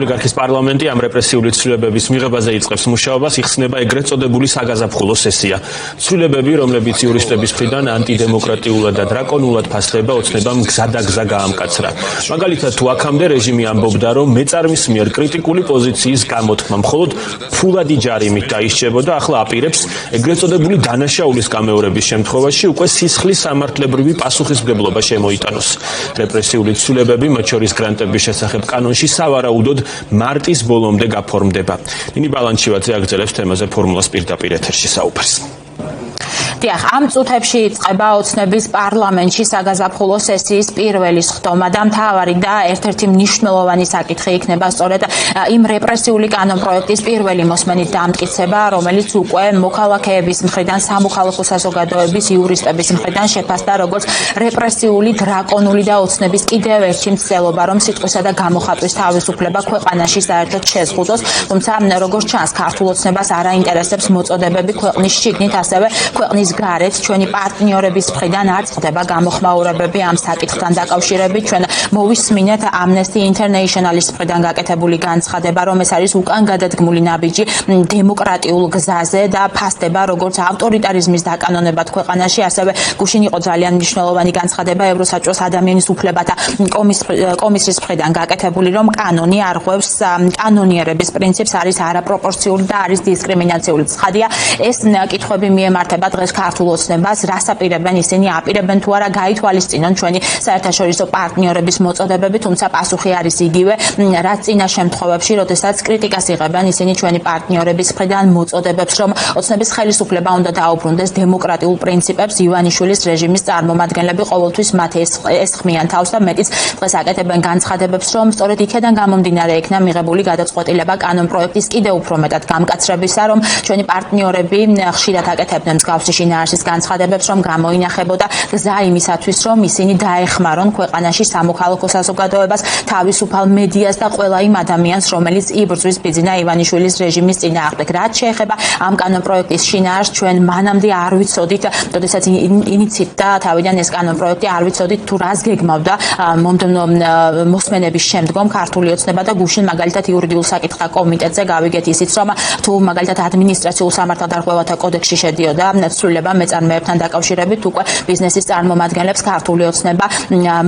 ოლიგარქის პარლამენტი ამ რეპრესიული ცვლილებების მიღებაზე იწყებს მუშაობას, იხსნება ეგრეთ წოდებული საგაზაფხულო სესია. ცვლილებები, რომლებიც იურისტების მხრიდან ანტიდემოკრატიულად და დრაკონულად ფასდება, ოცნებამ გზადაგზა გაამკაცრა. მაგალითად, თუ აქამდე რეჟიმი ამბობდა, რომ მეწარმის მიერ კრიტიკული პოზიციის გამოთქმა მხოლოდ ფულადი ჯარიმით დაისჭებოდა, ახლა აპირებს ეგრეთ წოდებული დანაშაულის გამეორების შემთხვევაში უკვე სისხლის სამართლებრივი პასუხისმგებლობა შემოიტანოს. რეპრესიული ცვლილებები, მათ შორის გრანტების შესახებ კანონში სავარაუდოდ მარტის ბოლომდე გაფორმდება. ნინი ბალანჩივაძე აგრძელებს თემაზე ფორმულას პირდაპირ ეთერში საუბარს. დიახ, ამ წუთებში იწყება ოცნების პარლამენტში საგაზაფხულო სესიის პირველი სხდომა და მთავარი და ერთ-ერთი მნიშვნელოვანი საკითხი იქნება სწორედ იმ რეპრესიული კანონპროექტის პირველი მოსმენით დამტკიცება, რომელიც უკვე მოქალაქეების მხრიდან, სამოქალაქო საზოგადოების, იურისტების მხრიდან შეფასდა როგორც რეპრესიული, დრაკონული და ოცნების კიდევ ერთი მცდელობა, რომ სიტყვისა და გამოხატვის თავისუფლება ქვეყანაში საერთოდ შეზღუდოს, თუმცა როგორც ჩანს, ქართულ ოცნებას არ აინტერესებს მოწოდებები ქვეყნის შიგნით, ასევე ქვეყნის გარეთ ჩვენი პარტნიორების მხრიდან არ წყდება გამოხმაურებები ამ საკითხთან დაკავშირებით. ჩვენ მოვისმინეთ Amnesty International-ის მხრიდან გაკეთებული განცხადება, რომ ეს არის უკან გადადგმული ნაბიჯი დემოკრატიულ გზაზე და ფასდება როგორც ავტორიტარიზმის დაკანონებად ქვეყანაში, ასევე გუშინ იყო ძალიან მნიშვნელოვანი განცხადება ევროსაჭოს ადამიანის უფლებათა კომისიის მხრიდან გაკეთებული, რომ კანონი არღვევს კანონიერების პრინციპს, არის არაპროპორციული და არის დისკრიმინაციული. ცხადია, ეს კითხვები მიემართება დღეს ქართულ ოცნებას, რას აპირებენ ისინი, აპირებენ თუ არა გაითვალისწინონ ჩვენი საერთაშორისო პარტნიორების მოწოდებები, თუმცა პასუხი არის იგივე, რაც წინა შემთხვევებში, როდესაც კრიტიკას იღებენ ისინი ჩვენი პარტნიორების მხრიდან მოწოდებებს, რომ ოცნების ხელისუფლება უნდა დაუბრუნდეს დემოკრატიულ პრინციპებს. ივანიშვილის რეჟიმის წარმომადგენლები ყოველთვის მათ ესხმიან თავს და მეტიც დღეს აკეთებენ განცხადებებს, რომ სწორედ იქედან გამომდინარე იქნა მიღებული გადაწყვეტილება კანონპროექტის კიდევ უფრო მეტად გამკაცრებისა, რომ ჩვენი პარტნიორები ხშირად აკეთებდნენ მსგავსი შინაარსის განცხადებებს, რომ გამოინახებოდა გზა იმისათვის, რომ ისინი დაეხმარონ ქვეყანაში სამოქალაქო საზოგადოებას, თავისუფალ მედიას და ყველა იმ ადამიანს, რომელიც იბრძვის ბიძინა ივანიშვილის რეჟიმის წინააღმდეგ. რაც შეეხება ამ კანონპროექტის შინაარსს, ჩვენ მანამდე არ ვიცოდით, როდესაც ინიციირდა თავიდან ეს კანონპროექტი, არ ვიცოდით თუ რას გეგმავდა მომდევნო მოსმენების შემდგომ ქართული ოცნება და გუშინ მაგალითად იურიდიულ საკითხთა კომიტეტზე გავიგეთ ისიც, რომ თუ მაგალითად ადმინისტრაციულ სამართალდარღვევათა კოდექსში შედიოდა ცვლილება მეწარმეებთან დაკავშირებით, უკვე ბიზნესის წარმომადგენლებს ქართული ოცნება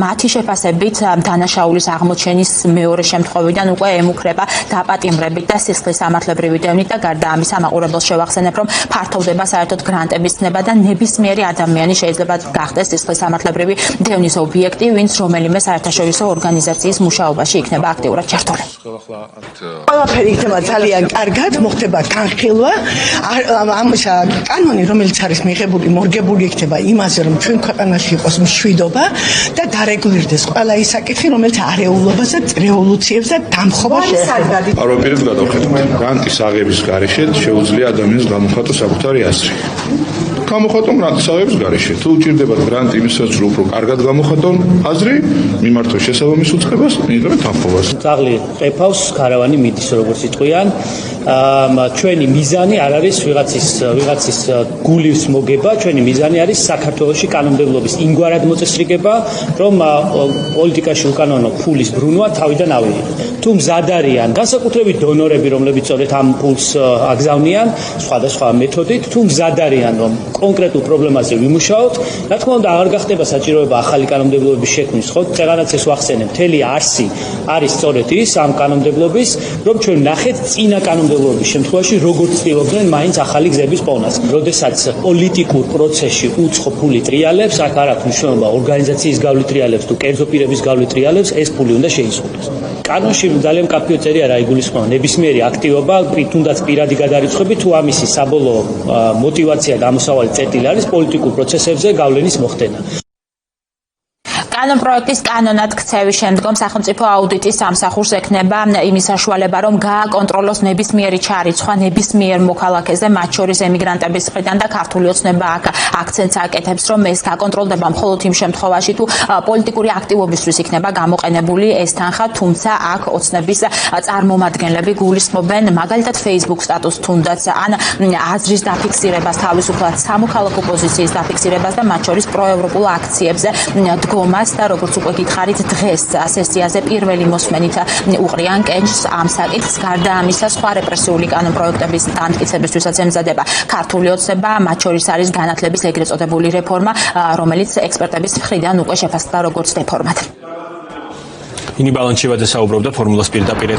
მათი შეფასებით დანაშაულის აღმოჩენის მეორე შემთხვევიდან უკვე ემუქრება დაპატიმრებით და სისხლის სამართლებრივი დევნით და გარდა ამისა მაყურებელს შევახსენებ, რომ ფართოვდება საერთოდ გრანტების ცნება და ნებისმიერი ადამიანი შეიძლება გახდეს სისხლის სამართლებრივი დევნის ობიექტი, ვინც რომელიმე საერთაშორისო ორგანიზაციის მუშაობაში იქნება აქტიურად ჩართული. ყველაფერი იქნება ძალიან კარგად, მოხდება განხილვა, კანონი, რომელიც არის მიღებული, მორგებული იქნება იმაზე, რომ ჩვენ ქვეყანაში იყოს მშვიდობა და დარეგულირდეს ყველა ის საკითხი, რომელიც არეულობაზე, რევოლუციებს და დამხობას შეეხება. არაფერს გადავხედოთ. გრანტის აღების გარეშე შეუძლია ადამიანს გამოხატოს საკუთარი აზრი. გამოხატონ გრანტის აღების გარეშე. თუ უჭირდებათ გრანტი იმისათვის, რომ უფრო კარგად გამოხატონ აზრი, მიმართოს შესაბამის უწყებას, მიიღებენ თანხმობას. ძაღლი ყეფავს, ქარავანი მიდის, როგორც იტყვიან. ჩვენი მიზანი არ არის ვიღაცის გულის მოგება, ჩვენი მიზანი არის საქართველოში კანონმდებლობის იმგვარად მოწესრიგება, რომ პოლიტიკაში უკანონო ფულის ბრუნვა თავიდან ავიღოთ. თუ მზად არიან განსაკუთრებით დონორები, რომლებიც სწორედ ამ ფულს აგზავნიან სხვადასხვა მეთოდით, თუ მზად არიან, რომ კონკრეტულ პრობლემაზე ვიმუშაოთ, რა თქმა უნდა, აღარ გახდება საჭიროება ახალი კანონმდებლობის შექმნის, ხო? წეღანაც ეს ვახსენებ, მთელი არსი არის სწორედ ის ამ კანონმდებლობის, რომ ჩვენ ნახეთ წინა კანონმდებლობის შემთხვევაში როგორ ცდილობდნენ მაინც ახალი გზების პოვნას. როდესაც პოლიტიკურ პროცესში უცხო ფული ტრიალებს, აქ არ აქვს მნიშვნელობა ორგანიზაციის გავლით ტრიალებს თუ კერძო პირების გავლით ტრიალებს, ეს ფული უნდა შეიზღუდოს. კანონში ძალიან მკაფიო წერია რა იგულისხმება ნებისმიერი აქტივობა, თუნდაც პირადი გადარიცხვები, თუ ამისი საბოლოო мотивация და ამოსავალი წერტილი არის პოლიტიკურ პროცესებზე გავლენის მოხდენა. კანონპროექტის კანონად ქცევის შემდგომ სახელმწიფო აუდიტის სამსახურს ექნება იმის საშუალება, რომ გააკონტროლოს ნებისმიერი ჩარიცხვა ნებისმიერ მოქალაქეზე, მათ შორის ემიგრანტების მხრიდან და ქართული ოცნება აქ აქცენტს აკეთებს, რომ ეს გაკონტროლდება მხოლოდ იმ შემთხვევაში, თუ პოლიტიკური აქტივობისთვის იქნება გამოყენებული ეს თანხა, თუმცა აქ ოცნების წარმომადგენლები გულისხმობენ მაგალითად Facebook სტატუსს თუნდაც ან აზრის დაფიქსირებას, თავისუფლად სამოქალაქო პოზიციის დაფიქსირებას და მათ შორის პროევროპულ აქციებზე დგომას დებას და როგორც უკვე გითხარით, დღეს სესიაზე პირველი მოსმენით უყრიან კენჭს ამ საკითხს. გარდა ამისა, სხვა რეპრესიული კანონპროექტების დამტკიცებისთვისაც ემზადება ქართული ოცნება, მათ შორის არის განათლების ეგრეთ წოდებული რეფორმა, რომელიც ექსპერტების მხრიდან უკვე შეფასდა როგორც რეფორმად. ინი ბალანჩივაძე საუბრობდა ფორმულას პირდაპირ